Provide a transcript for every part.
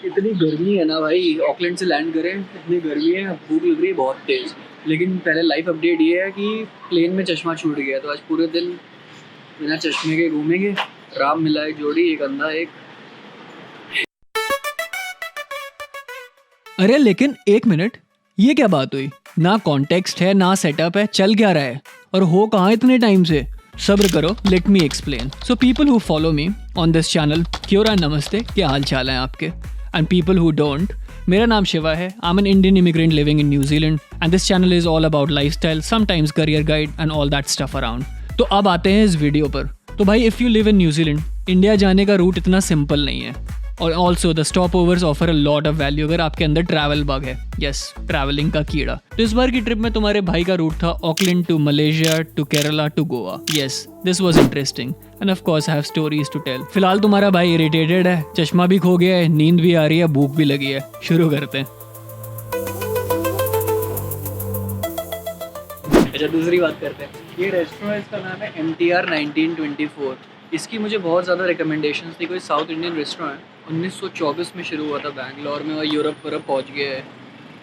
इतनी गर्मी है ना भाई, ऑकलैंड से लैंड करें, इतनी गर्मी है, भूख लग रही है बहुत तेज। लेकिन पहले लाइफ अपडेट ये है कि प्लेन में चश्मा छूट गया, तो आज पूरे दिन बिना चश्मे के घूमेंगे। राम मिला एक जोड़ी, एक अंधा एक। अरे लेकिन एक मिनट, ये क्या बात हुई? ना कॉन्टेक्स्ट है ना सेटअप है, चल क्या रहा है और हो कहाँ इतने टाइम से? सब्र करो, let me explain. So people who follow me on this channel, Quora नमस्ते, क्या हाल चाल है आपके? एंड पीपल हु डोंट, मेरा नाम शिवा है। I M an Indian immigrant living in New Zealand and this channel is all about lifestyle, sometimes career guide and all that stuff around. तो अब आते हैं इस वीडियो पर। तो भाई, if you live in New Zealand, India जाने का रूट इतना सिंपल नहीं है और also the stop overs offer a lot of value अगर आपके अंदर ट्रैवल बग है। यस, ट्रैवलिंग का कीड़ा। तो इस बार की ट्रिप में तुम्हारे भाई का रूट था Auckland to Malaysia to Kerala to Goa. Yes, this was interesting and of course I have stories to tell. फिलहाल तुम्हारा भाई इरिटेटेड है, चश्मा भी खो गया है, नींद भी आ रही है, भूख भी लगी है। शुरू करते हैं। अच्छा, दूसरी बात करते हैं। ये रेस्टोरेंट, इसका नाम है MTR 1924। इसकी मुझे बहुत ज़्यादा रिकमेंडेशंस थी। कोई साउथ इंडियन रेस्टोरेंट है, 1924 में शुरू हुआ था बैंगलोर में और यूरोप पहुंच गया है।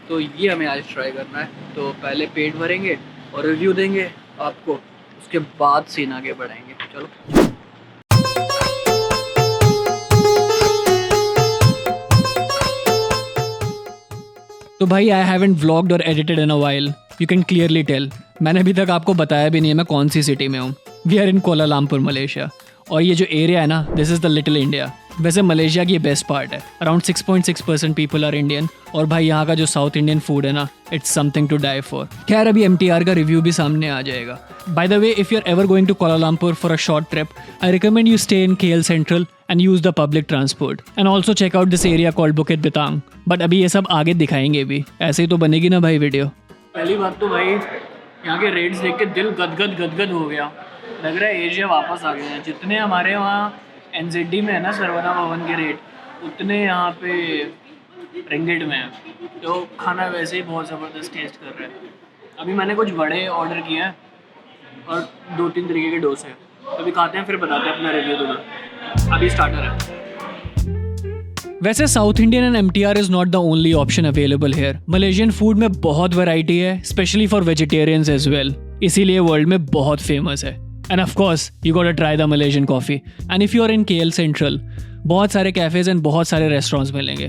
तो ये हमें आज ट्राई करना है। तो पहले पेट भरेंगे और रिव्यू देंगे आपको, उसके बाद सीन आगे बढ़ाएंगे। चलो। तो भाई, आई हैवंट व्लॉग्ड और edited in a while, you can clearly tell. मैंने अभी तक आपको बताया भी नहीं है मैं कौन सी सिटी में हूँ। We are in Kuala Lumpur, Malaysia. और ये जो एरिया है ना, this is the little India. वैसे मलेशिया की ये बेस्ट पार्ट है। अराउंड 6.6% पीपल आर इंडियन और भाई यहाँ का जो साउथ इंडियन फूड है ना, it's something to die for. खैर, अभी MTR का रिव्यू भी सामने आ जाएगा। By the way, if you are ever going to Kuala Lumpur for a short trip, I recommend you stay in KL central and use the public transport and also check out this area called Bukit Bitang। But अभी ये सब आगे दिखाएंगे भी, ऐसे ही तो बनेगी ना भाई वीडियो। पहली बात तो भाई, यहाँ के रेट्स देख के दिल गदगद हो गया। लग रहा है एशिया वापस आ गए हैं। जितने हमारे वहाँ NZD में है ना सरवना भवन के रेट, उतने यहाँ पे रिंगिट में है। तो खाना वैसे ही बहुत ज़बरदस्त टेस्ट कर रहा है। अभी मैंने कुछ वड़े ऑर्डर किए हैं और 2-3 तरीके के डोसे। अभी खाते हैं, फिर बताते हैं अपना रिव्यू तुम्हें। अभी स्टार्टर है। वैसे south Indian and MTR is not the only option available here. Malaysian food में बहुत वैरायटी है, specially for vegetarians as well. इसीलिए वर्ल्ड में बहुत फेमस है। And of course you got to try the Malaysian coffee. And if you are in KL central, बहुत सारे cafes and बहुत सारे रेस्टोरेंट्स मिलेंगे।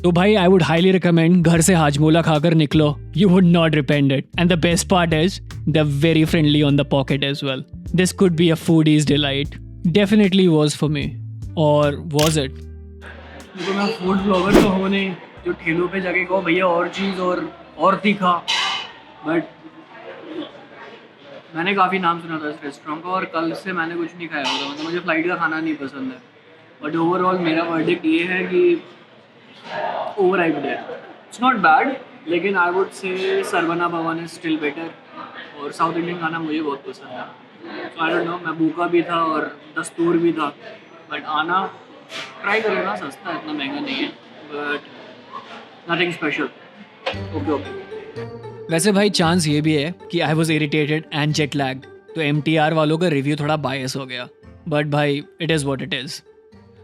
तो भाई, आई वुड हाईली रिकमेंड घर से हाजमोला खाकर निकलो, you would not repent it. And the best part is the very friendly on the pocket as well. This could be a foodie's delight, definitely was for me. और was it? देखो, मैं food blogger तो हूँ नहीं जो ठेलों पे जाके कहो भैया और चीज़ और तीखा। बट मैंने काफ़ी नाम सुना था इस रेस्टोरेंट का और कल से मैंने कुछ नहीं खाया होगा। मतलब मुझे फ्लाइट का खाना नहीं पसंद है। बट ओवरऑल मेरा वर्डिक्ट ये है कि ओवर हाइप्ड है। इट्स नॉट बैड, लेकिन आई वुड से सरवना भवन इज स्टिल बेटर। और साउथ इंडियन खाना मुझे बहुत पसंद है। तो आई डोंट नो, मैं भूखा भी था और दस्तूर भी था। बट आना ट्राई करो ना, सस्ता है, इतना महंगा नहीं है। But nothing special. ओके। वैसे भाई, चांस ये भी है कि I was irritated and jet lagged, तो MTR वालों का रिव्यू थोड़ा बायस हो गया। बट भाई, it is what it is.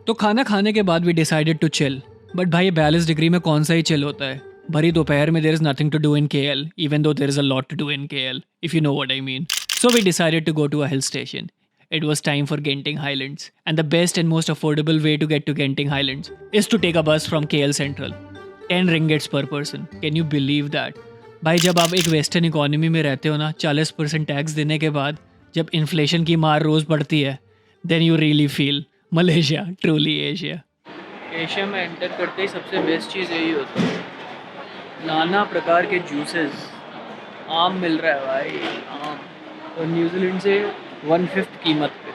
तो खाना खाने के बाद we decided to chill. But भाई, 42 डिग्री में कौन सा ही चिल होता है? भरी दोपहर में there is nothing to do in KL, even though there is a lot to do in KL, if you know what I mean. So we decided to go to a hill station. It was time for Genting Highlands, and the best and most affordable way to get to Genting Highlands is to take a bus from KL Central. 10 ringgits per person. Can you believe that? भाई, जब आप एक western economy में रहते हो ना, 40% tax देने के बाद जब इन्फ्लेशन की मार रोज़ बढ़ती है, then you really feel Malaysia truly Asia. Asia में एंटर करते ही सबसे बेस्ट चीज़ यही होती है, नाना प्रकार के जूसेस। आम मिल रहा है भाई, आम। और न्यूजीलैंड से 1/5 कीमत पे।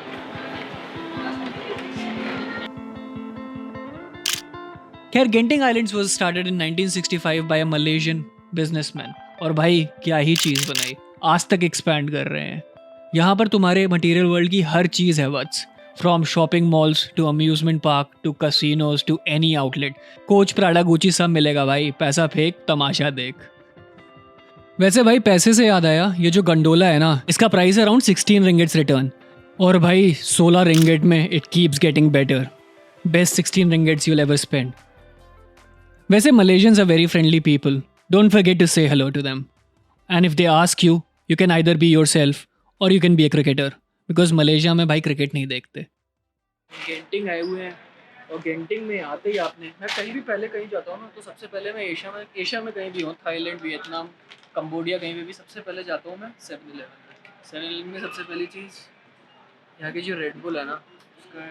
खैर, Genting islands was started in 1965 by a Malaysian businessman. और भाई, क्या ही चीज़ बनाई, आज तक एक्सपैंड कर रहे हैं। यहाँ पर तुम्हारे मटेरियल वर्ल्ड की हर चीज़ है what's, from shopping malls to amusement park to casinos to any outlet. Coach, Prada, Gucci सब मिलेगा भाई। पैसा फेंक, तमाशा देख। वैसे भाई, पैसे से याद आया, ये जो गंडोला है ना, इसका प्राइस है अराउंड 16 रिंगिट्स रिटर्न। और भाई, 16 रिंगिट में it keeps getting better. Best 16 ringgits you'll ever spend. वैसे Malaysians are very friendly people. Don't forget to say hello to them. And if they ask you, you can either be yourself or you can be a cricketer. Because Malaysia में भाई cricket नहीं देखते. Getting आए हुए हैं और getting में आते ही आपने, मैं कहीं भी पहले कहीं जाता हूँ ना तो सबसे पहले मैं एशिया में कहीं भी हूँ, थाईलैंड, वियतनाम, कंबोडिया, कहीं पे भी सबसे पहले जाता हूँ मैं 7-Eleven में। सबसे पहली चीज़ यहाँ की जो रेड बुल है ना, उसका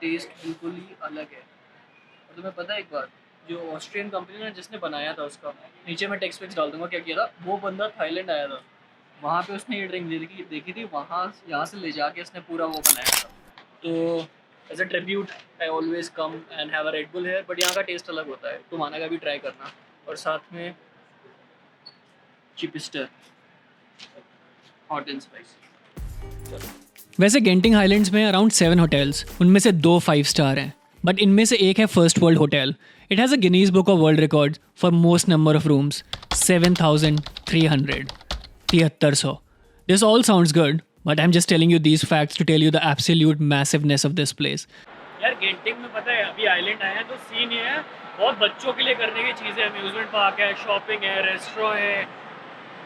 टेस्ट बिल्कुल ही अलग है। और तुम्हें पता है एक बात, जो ऑस्ट्रियन कंपनी ने जिसने बनाया था, उसका नीचे मैं टेक्स्ट पेक्स डाल दूँगा, क्या किया था, वो बंदा थाईलैंड आया था, वहाँ पे उसने ये ड्रिंक देखी थी, वहाँ यहाँ से ले जाके उसने पूरा वो बनाया था। तो as a tribute I always come and have a Red Bull here, but यहाँ का टेस्ट अलग होता है, तुम आना का भी ट्राई करना। और साथ में चिपिस्टर हॉट एंड स्पाइसी। वैसे गेंटिंग हाईलैंड्स में अराउंड 7 होटल्स, उनमें से 2 5 स्टार हैं, बट इनमें से एक है first world hotel. It has a Guinness book of world record for most number of rooms, 7,300, 7300. This all sounds good, but I'm just telling you these facts to tell you the absolute massiveness of this place. यार getting में पता है अभी island आए हैं तो scene ये है, बहुत बच्चों के लिए करने की चीज़ें, अम्यूजमेंट पार्क है, शॉपिंग है, रेस्टोरेंट है,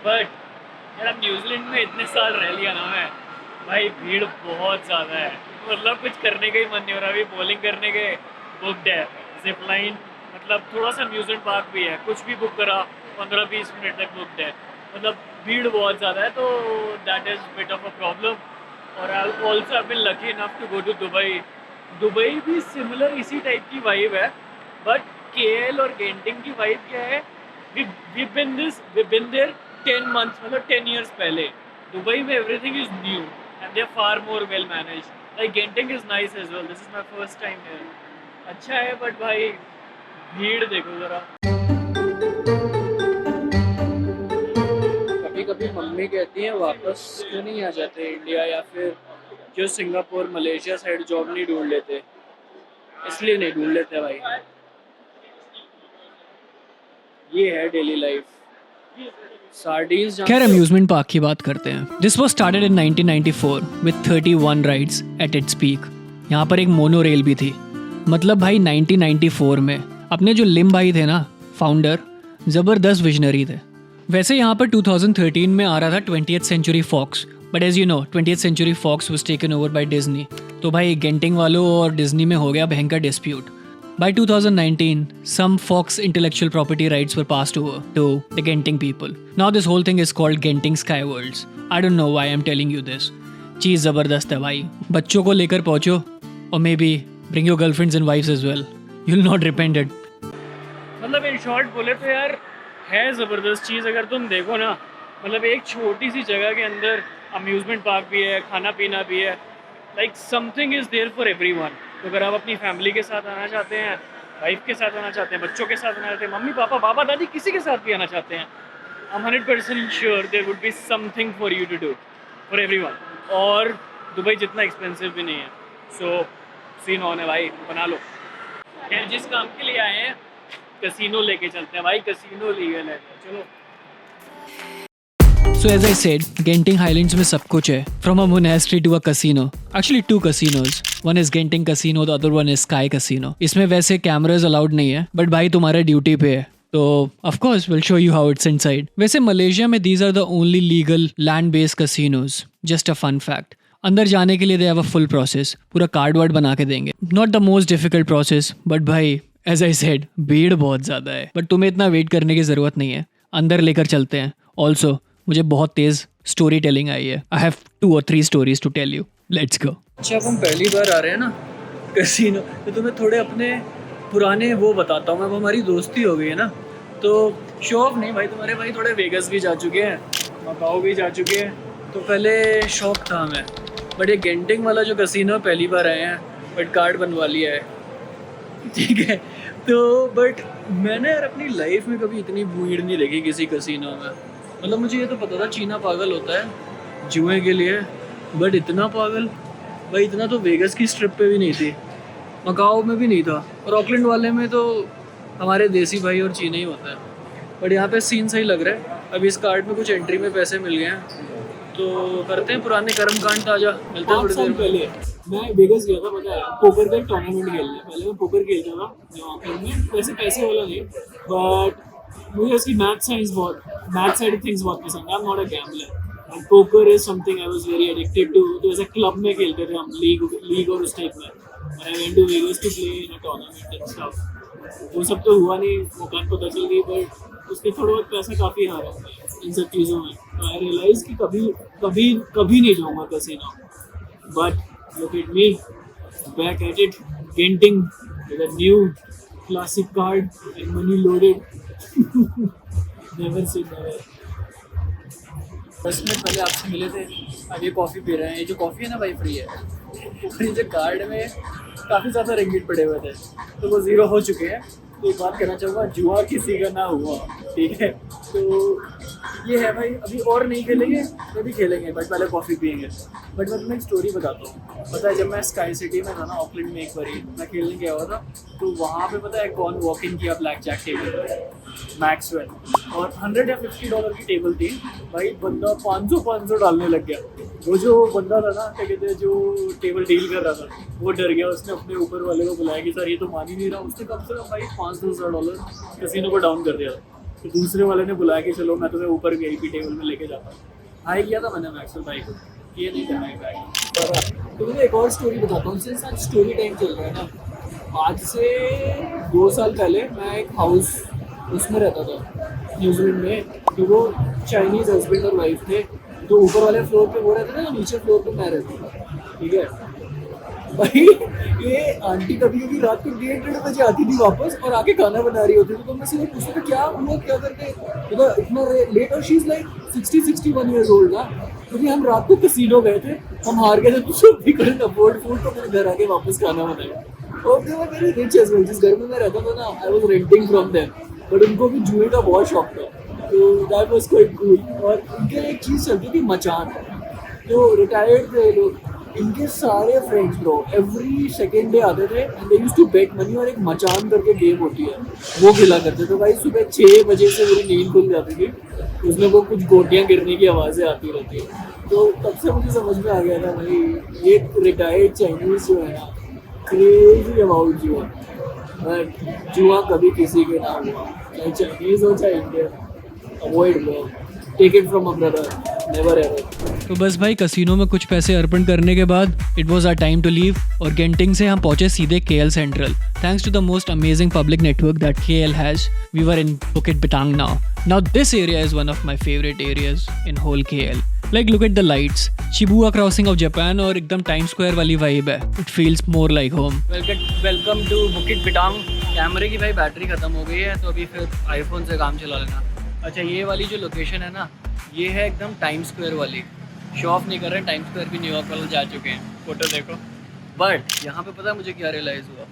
बट यार अब न्यूजीलैंड में इतने साल रह लिया ना मैं, भाई भीड़ बहुत ज़्यादा है, मतलब कुछ करने का ही मन नहीं हो रहा। अभी बॉलिंग करने के बुकड है, जिप लाइन, मतलब थोड़ा सा अम्यूजमेंट पार्क भी है, कुछ भी बुक करा 15-20 मिनट तक बुकड है, मतलब भीड़ बहुत ज़्यादा है, तो that is bit of a problem. और I also have been lucky enough to go to Dubai. Dubai भी सिमिलर इसी टाइप की वाइब है, बट केएल और गेंटिंग की वाइब क्या है, वी बिन देयर 10 months, मतलब 10 years पहले। दुबई में everything is new and they are far more well managed. Like Genting is nice as well, this is my first time here, अच्छा है, but भाई भीड़ देखो ज़रा। कभी मम्मी कहती हैं वापस क्यों नहीं आ जाते इंडिया, या फिर जो सिंगापुर मलेशिया साइड जॉब नहीं ढूंढ लेते, इसलिए नहीं ढूंढ लेते भाई। ये है डेली लाइफ। सार्डीन्स खैर अम्यूजमेंट पार्क की बात करते हैं। This was started in 1994 with 31 rides at its peak. यहाँ पर एक मोनो रेल भी थी। मतलब भाई 1994 में अपने जो लिम भाई थे ना, फाउंडर, ज़बरदस्त विजनरी थे। वैसे यहाँ पर 2013 में आ रहा था 20th century Fox, but as you know 20th century Fox was taken over by Disney. तो भाई गेंटिंग वालों और डिज्नी में हो गया भयंकर dispute. By 2019, some Fox intellectual property rights were passed over to the Genting people. Now this whole thing is called Genting Skyworlds. I don't know why I'm telling you this. चीज़ ज़बरदस्त है भाई, बच्चों को लेकर पहुँचो और maybe bring your girlfriends and wives as well. You'll not repent it. मतलब in short बोले तो यार है ज़बरदस्त चीज़। अगर तुम देखो ना, मतलब एक छोटी सी जगह के अंदर अम्यूज़मेंट पार्क भी है, खाना पीना भी है, like something is there for everyone. तो अगर आप अपनी फैमिली के साथ आना चाहते हैं, वाइफ के साथ आना चाहते हैं, बच्चों के साथ आना चाहते हैं, मम्मी पापा बाबा दादी किसी के साथ भी आना चाहते हैं, I am 100% sure there would be something for you to do for everyone. और दुबई जितना एक्सपेंसिव भी नहीं है, सो सीन ऑन है भाई, बना लो। यार जिस काम के लिए आए हैं कसिनो लेके चलते हैं भाई, कसिनो लीगल है, चलो। So as I said, Genting Highlands में सब कुछ है, from a monastery to a casino. Actually 2 casinos. One is Genting Casino, the other one is Sky Casino. इसमें वैसे कैमराज अलाउड नहीं है, बट भाई तुम्हारा ड्यूटी पे है, तो of course we'll show you how it's inside. वैसे मलेशिया में these are the only legal land-based casinos. Just a fun fact. अंदर जाने के लिए they have a full process. पूरा कार्ड वार्ड बना के देंगे. Not the most difficult process, but भाई as I said, भीड़ बहुत ज़्यादा है, बट तुम्हें इतना वेट करने की ज़रूरत नहीं है, अंदर लेकर चलते हैं। Also मुझे बहुत तेज़ स्टोरी टेलिंग आई है। I have 2 or 3 stories to tell you, let's go. अच्छा अब हम पहली बार आ रहे हैं ना कैसीनो, तो तुम्हें थोड़े अपने पुराने वो बताता हूँ मैं। अब हमारी दोस्ती हो गई है ना, तो शो ऑफ नहीं भाई, तुम्हारे भाई थोड़े वेगस भी जा चुके हैं, मकाओ भी जा चुके हैं, तो पहले शौक था हमें, बट ये गेंटिंग वाला जो कैसीनो पहली बार आए हैं, बट कार्ड बनवा लिया है, ठीक है। तो बट मैंने यार अपनी लाइफ में कभी इतनी भीड़ नहीं देखी किसी कैसीनो में। मतलब मुझे ये तो पता था चीना पागल होता है जुए के लिए, बट इतना पागल भाई, इतना तो वेगस की स्ट्रिप पे भी नहीं थी, मकाओ में भी नहीं था, और ऑकलैंड वाले में तो हमारे देसी भाई और चीना ही होता है। बट यहाँ पे सीन सही लग रहा है। अभी इस कार्ड में कुछ एंट्री में पैसे मिल गए हैं, तो करते हैं पुराने कर्म कांड ताजा। मिलते हैं थोड़ी देर पहले। मैं वेगस गया था, पता है, पोकर का एक टूर्नामेंट खेलने। पहले मैं पोकर खेलता था ऑकलैंड में, वैसे पैसे वाला नहीं, बट मुझे उसकी मैथ साइड थिंग्स बहुत पसंद है। I am not a gambler and poker is something I was very addicted to. तो ऐसे क्लब में खेलते थे हम, लीग और उस टाइप में। I went to Vegas to play in a tournament and stuff. वो सब तो हुआ नहीं, मौका पता चल गई, बट उसके थोड़ा बहुत पैसा काफ़ी हारा हुआ है इन सब चीज़ों में। तो आई रियलाइज कि कभी कभी कभी नहीं जाऊँगा casino. But look at me, back at it, Genting with a new classic card and money loaded. Never say never. 10 minute पहले आपसे मिले थे, अब ये कॉफ़ी पी रहे हैं। ये जो कॉफ़ी है ना भाई फ्री है, और ये जो कार्ड में काफ़ी ज़्यादा रिंगिट पड़े हुए थे तो वो ज़ीरो हो चुके हैं। तो एक बात कहना चाहूँगा, जुआ किसी का ना हुआ, ठीक है। तो ये है भाई, अभी और नहीं खेलेंगे, अभी खेलेंगे, बट पहले कॉफ़ी पियेंगे। बट मैं तुम्हें एक स्टोरी बताता हूँ। पता है, जब मैं स्काई सिटी में था ना, ऑकलैंड में, एक बार मैं खेलने गया हुआ था, तो वहाँ पे पता है कौन वॉक इन किया ब्लैक जैक टेबल पे? मैक्सवेल। और $100 या $50 की टेबल थी भाई, बंदा 500 डालने लग गया। वो जो बंदा था ना, क्या कहते हैं, जो टेबल डील कर रहा था, वो डर गया। उसने अपने ऊपर वाले को बुलाया कि सर ये तो मान ही नहीं रहा। उसने कम से कम भाई $500 कैसीनो को डाउन कर दिया। तो दूसरे वाले ने बुलाया कि चलो मैं तुम्हें ऊपर VIP टेबल में लेके जाता हूँ। हाई किया था मैंने मैक्सवेल भाई को, ये नहीं करना है बैग। तो मुझे एक और स्टोरी बताता हूँ, सिंस आज स्टोरी टाइम चल रहा है ना। आज से 2 साल पहले मैं एक हाउस उसमें रहता था न्यूजीलैंड में। तो वो चाइनीज़ हस्बैंड और वाइफ थे। तो ऊपर वाले फ्लोर पे वो रहते थे ना, नीचे फ्लोर पे मैं रहता था, ठीक है भाई। ये आंटी कभी कभी रात को 1:30 बजे आती थी वापस और आके खाना बना रही होती थी। तो मैं सीधे पूछता था क्या हुआ, क्या करके इतना लेट? और she is like 60-61 years old ना। क्योंकि हम रात को कैसीनो गए थे, हम हार गए थे, तो वी कुडंट अफोर्ड फूड, तो मैंने घर आके वापस खाना बनाया। और they were very rich as well. जिस घर में मैं रहता था ना, I was renting from them, but उनको भी जुए का बहुत शौक था। तो दैट वाज क्वाइट कूल। और उनके एक चीज़ चलती थी, मचान। जो रिटायर्ड थे लोग, इनके सारे friends bro every second day आते थे and they used to bet money. और एक मचान करके गेम होती है, वो खेला करते थे भाई। सुबह 6 बजे से मेरी नींद खुल जाती थी, उसमें वो कुछ गोटियाँ गिरने की आवाज़ें आती रहती है। तो तब से मुझे समझ में आ गया था भाई, ये रिटायर्ड चाइनीज जो है ना, क्रेजी अबाउट जुआ। बट जुआ कभी किसी के ना हुआ, चाहे चाइनीज हो चाहे Indian. Avoid bro, take it from a brother, never ever. तो बस भाई, कसिनो में कुछ पैसे अर्पण करने के बाद it was our time to leave, और गेंटिंग से हम पहुंचे सीधे KL central. Thanks to the most amazing public network that KL has, we were in Bukit Bintang now. Now this area is one of my favorite areas in whole KL. Like look at the lights, Shibuya crossing of Japan, और एकदम Times Square वाली vibe है. It feels more like home. Welcome to Bukit Bintang. कैमरे की भाई battery ख़त्म हो गई है, तो अभी फिर आईफोन से काम चला लेना। अच्छा, ये वाली जो लोकेशन है ना, ये है एकदम टाइम स्क्वायर वाली। शो ऑफ नहीं कर रहे हैं, टाइम स्क्वायर भी न्यूयॉर्क वाले जा चुके हैं, फोटो देखो। बट यहाँ पे पता है मुझे क्या रियलाइज़ हुआ,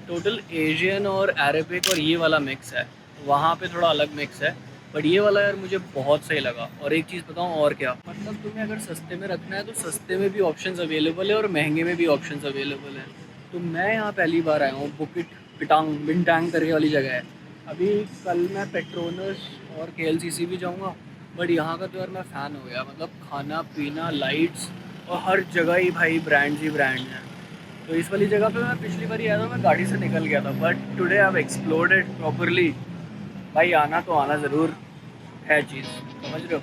टोटल एशियन और अरेबिक और ये वाला मिक्स है। वहाँ पे थोड़ा अलग मिक्स है, बट ये वाला यार मुझे बहुत सही लगा। और एक चीज़ बताऊँ और क्या, मतलब तुम्हें अगर सस्ते में रखना है तो सस्ते में भी ऑप्शंस अवेलेबल है और महंगे में भी ऑप्शंस अवेलेबल है। तो मैं यहाँ पहली बार आया हूँ, बुकिट बिटांग करके वाली जगह है। अभी कल मैं पेट्रोनस और KLCC भी जाऊँगा, बट यहाँ का तो यार मैं फ़ैन हो गया। मतलब खाना पीना, लाइट्स और हर जगह ही भाई ब्रांड्स ही ब्रांड हैं। तो इस वाली जगह पे मैं पिछली बार आया था, मैं गाड़ी से निकल गया था, but today I have explored it properly. भाई आना तो आना ज़रूर है चीज़, समझ रहे हो?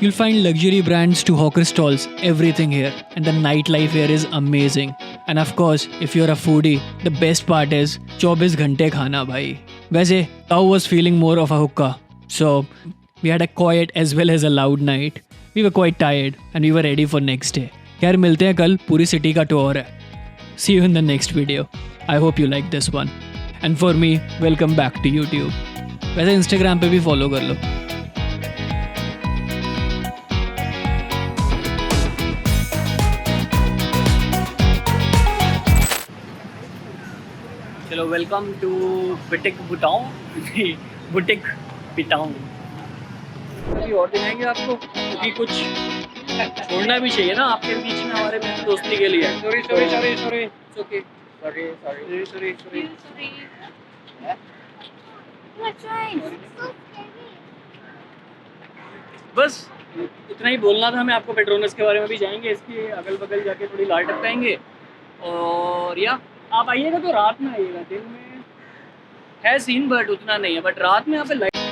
You'll find luxury brands to hawker stalls, everything here, and the nightlife here is amazing. And of course, if you're a foodie, the best part is 24 घंटे खाना भाई। वैसे Tao was feeling more of a hookah, so we had a quiet as well as a loud night. We were quite tired and we were ready for next day. यार मिलते हैं कल, पूरी city का टूर है। See you in the next video. I hope you like this one. And for me, welcome back to YouTube. वैसे Instagram पे भी फॉलो कर लो। चलो, वेलकम टू बुटिक बिटांग। अभी और दिखाएंगे आपको, क्योंकि कुछ छोड़ना भी चाहिए ना आपके बीच में, हमारे बीच में दोस्ती के लिए। सॉरी। बस इतना ही बोलना था हमें आपको। पेट्रोनस के बारे में भी जाएंगे, इसके अगल बगल जाके थोड़ी लाल टपकाएंगे। और या आप आइएगा तो रात में आइएगा, दिन में है सीन बट उतना नहीं है, बट रात में यहाँ पे लाइट